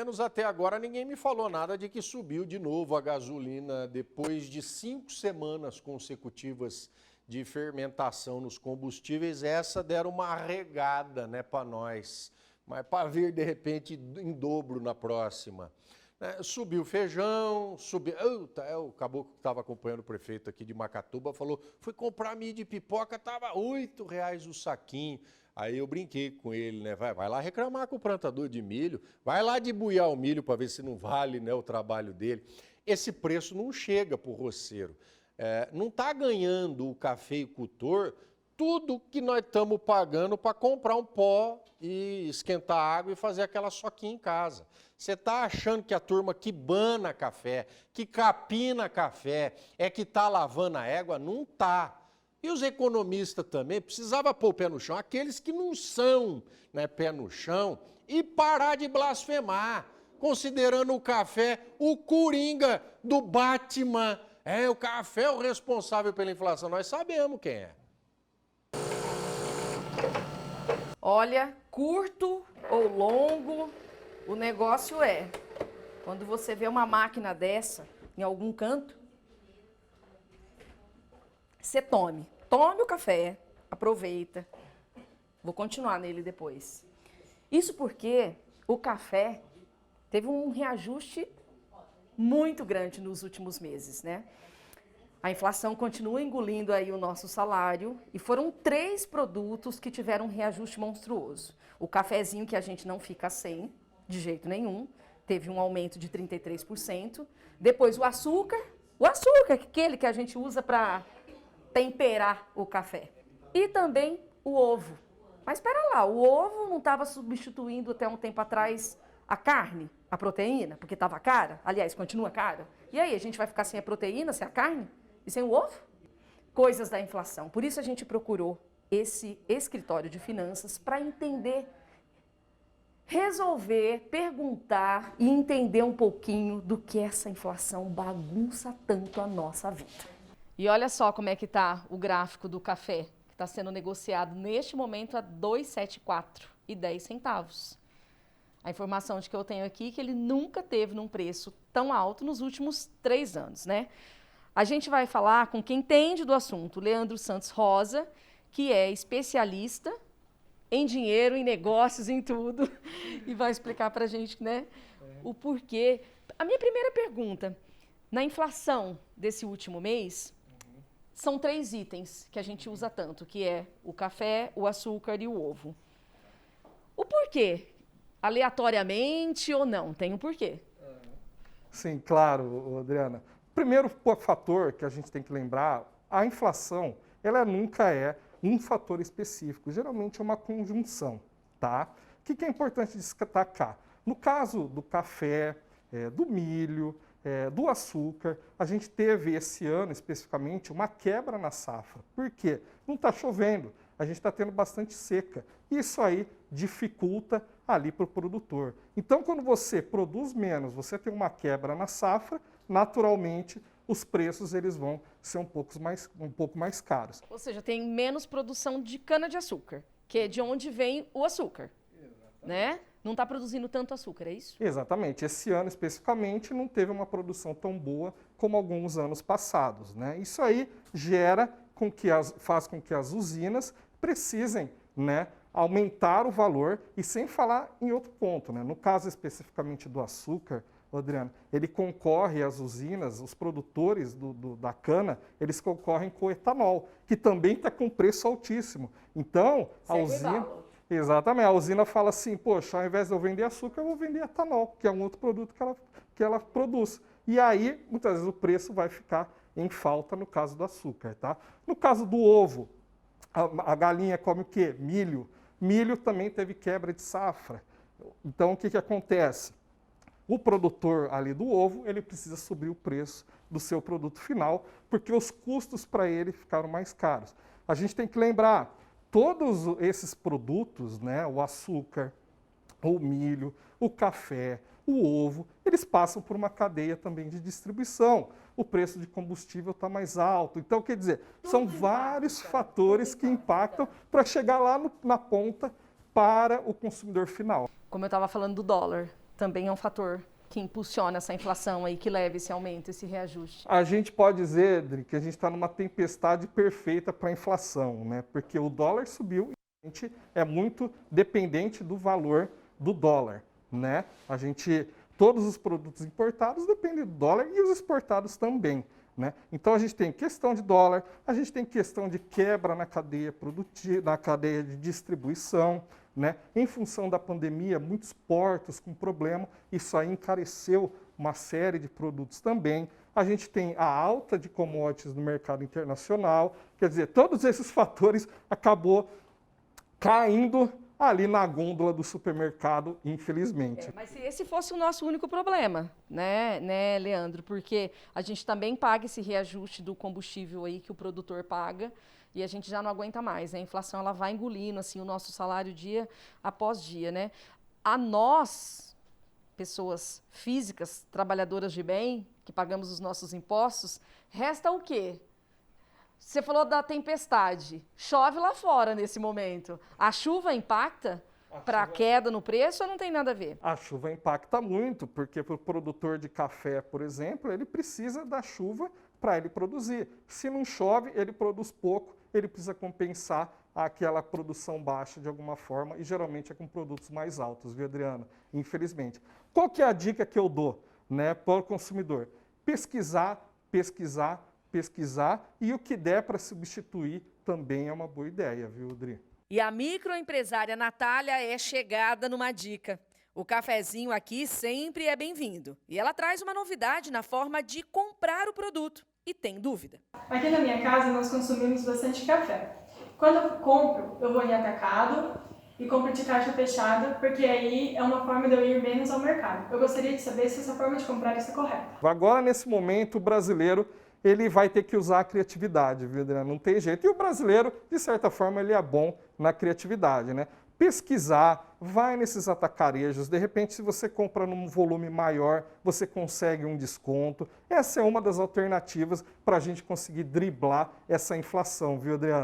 menos até agora, ninguém me falou nada de que subiu de novo a gasolina depois de 5 semanas consecutivas de fermentação nos combustíveis. Essa deram uma arregada, né, para nós. Mas para vir, de repente, em dobro na próxima. Subiu o feijão, subiu... o caboclo que estava acompanhando o prefeito aqui de Macatuba falou, fui comprar milho de pipoca, estava R$ 8,00 o saquinho. Aí eu brinquei com ele, né? Vai lá reclamar com o plantador de milho, vai lá debuiar o milho para ver se não vale, né, o trabalho dele. Esse preço não chega para o roceiro. Não está ganhando o cafeicultor tudo que nós estamos pagando para comprar um pó e esquentar água e fazer aquela soquinha em casa. Você está achando que a turma que bana café, que capina café, é que está lavando a égua? Não está. E os economistas também precisavam pôr o pé no chão, aqueles que não são, né, pé no chão, e parar de blasfemar, considerando o café o coringa do Batman. O café é o responsável pela inflação, nós sabemos quem é. Olha, curto ou longo, o negócio quando você vê uma máquina dessa em algum canto, você tome o café, aproveita, vou continuar nele depois. Isso porque o café teve um reajuste muito grande nos últimos meses, né? A inflação continua engolindo aí o nosso salário e foram 3 produtos que tiveram um reajuste monstruoso. O cafezinho, que a gente não fica sem, de jeito nenhum, teve um aumento de 33%. Depois o açúcar, aquele que a gente usa para temperar o café. E também o ovo. Mas espera lá, o ovo não estava substituindo até um tempo atrás a carne, a proteína, porque estava cara? Aliás, continua cara. E aí, a gente vai ficar sem a proteína, sem a carne? E sem o ovo? Coisas da inflação. Por isso a gente procurou esse escritório de finanças para entender, resolver, perguntar e entender um pouquinho do que essa inflação bagunça tanto a nossa vida. E olha só como é que está o gráfico do café, que está sendo negociado neste momento a R$ 2,74,10. A informação de que eu tenho aqui é que ele nunca teve num preço tão alto nos últimos 3 anos, né? A gente vai falar com quem entende do assunto, Leandro Santos Rosa, que é especialista em dinheiro, em negócios, em tudo, e vai explicar para a gente, né, o porquê. A minha primeira pergunta, na inflação desse último mês, são 3 itens que a gente usa tanto, que é o café, o açúcar e o ovo. O porquê? Aleatoriamente ou não? Tem um porquê. Sim, claro, Adriana. Primeiro fator que a gente tem que lembrar, a inflação, ela nunca é um fator específico, geralmente é uma conjunção, tá? O que é importante destacar? No caso do café, do milho, do açúcar, a gente teve esse ano especificamente uma quebra na safra. Por quê? Não está chovendo, a gente está tendo bastante seca. Isso aí dificulta ali para o produtor. Então, quando você produz menos, você tem uma quebra na safra, naturalmente os preços eles vão ser um pouco mais caros. Ou seja, tem menos produção de cana-de-açúcar, que é de onde vem o açúcar, né? Não está produzindo tanto açúcar, é isso? Exatamente. Esse ano, especificamente, não teve uma produção tão boa como alguns anos passados, né? Isso aí faz com que as usinas precisem, né, aumentar o valor, e sem falar em outro ponto, né? No caso especificamente do açúcar, Adriano, ele concorre às usinas, os produtores da cana, eles concorrem com o etanol, que também está com preço altíssimo. Então, a usina... Exatamente, a usina fala assim, poxa, ao invés de eu vender açúcar, eu vou vender etanol, que é um outro produto que ela produz. E aí, muitas vezes, o preço vai ficar em falta no caso do açúcar, tá? No caso do ovo, a galinha come o quê? Milho. Milho também teve quebra de safra. Então, o que acontece? O produtor ali do ovo, ele precisa subir o preço do seu produto final, porque os custos para ele ficaram mais caros. A gente tem que lembrar, todos esses produtos, né, o açúcar, o milho, o café, o ovo, eles passam por uma cadeia também de distribuição. O preço de combustível está mais alto. Então, quer dizer, são vários fatores que impactam para chegar lá na ponta para o consumidor final. Como eu estava falando do dólar, também é um fator que impulsiona essa inflação aí, que leva esse aumento, esse reajuste? A gente pode dizer, Edri, que a gente está numa tempestade perfeita para a inflação, né? Porque o dólar subiu e a gente é muito dependente do valor do dólar, né? Todos os produtos importados dependem do dólar e os exportados também, né? Então a gente tem questão de dólar, a gente tem questão de quebra na cadeia produtiva, na cadeia de distribuição, né? Em função da pandemia, muitos portos com problema, isso aí encareceu uma série de produtos também. A gente tem a alta de commodities no mercado internacional, quer dizer, todos esses fatores acabou caindo ali na gôndola do supermercado, infelizmente. Mas se esse fosse o nosso único problema, né, Leandro? Porque a gente também paga esse reajuste do combustível aí que o produtor paga, e a gente já não aguenta mais, né? A inflação ela vai engolindo assim, o nosso salário dia após dia, né? A nós, pessoas físicas, trabalhadoras de bem, que pagamos os nossos impostos, resta o quê? Você falou da tempestade. Chove lá fora nesse momento. A chuva impacta para a queda no preço ou não tem nada a ver? A chuva impacta muito, porque para o produtor de café, por exemplo, ele precisa da chuva para ele produzir. Se não chove, ele produz pouco, ele precisa compensar aquela produção baixa de alguma forma, e geralmente é com produtos mais altos, viu, Adriana? Infelizmente. Qual que é a dica que eu dou, né, para o consumidor? Pesquisar, pesquisar, pesquisar, e o que der para substituir também é uma boa ideia, viu, Adri? E a microempresária Natália é chegada numa dica. O cafezinho aqui sempre é bem-vindo. E ela traz uma novidade na forma de comprar o produto. E tem dúvida? Aqui na minha casa nós consumimos bastante café. Quando eu compro, eu vou em atacado e compro de caixa fechada, porque aí é uma forma de eu ir menos ao mercado. Eu gostaria de saber se essa forma de comprar está correta. Agora, nesse momento, o brasileiro ele vai ter que usar a criatividade, viu, Adriana? Não tem jeito. E o brasileiro, de certa forma, ele é bom na criatividade, né? Pesquisar, vai nesses atacarejos, de repente, se você compra num volume maior, você consegue um desconto. Essa é uma das alternativas para a gente conseguir driblar essa inflação, viu, Adriana?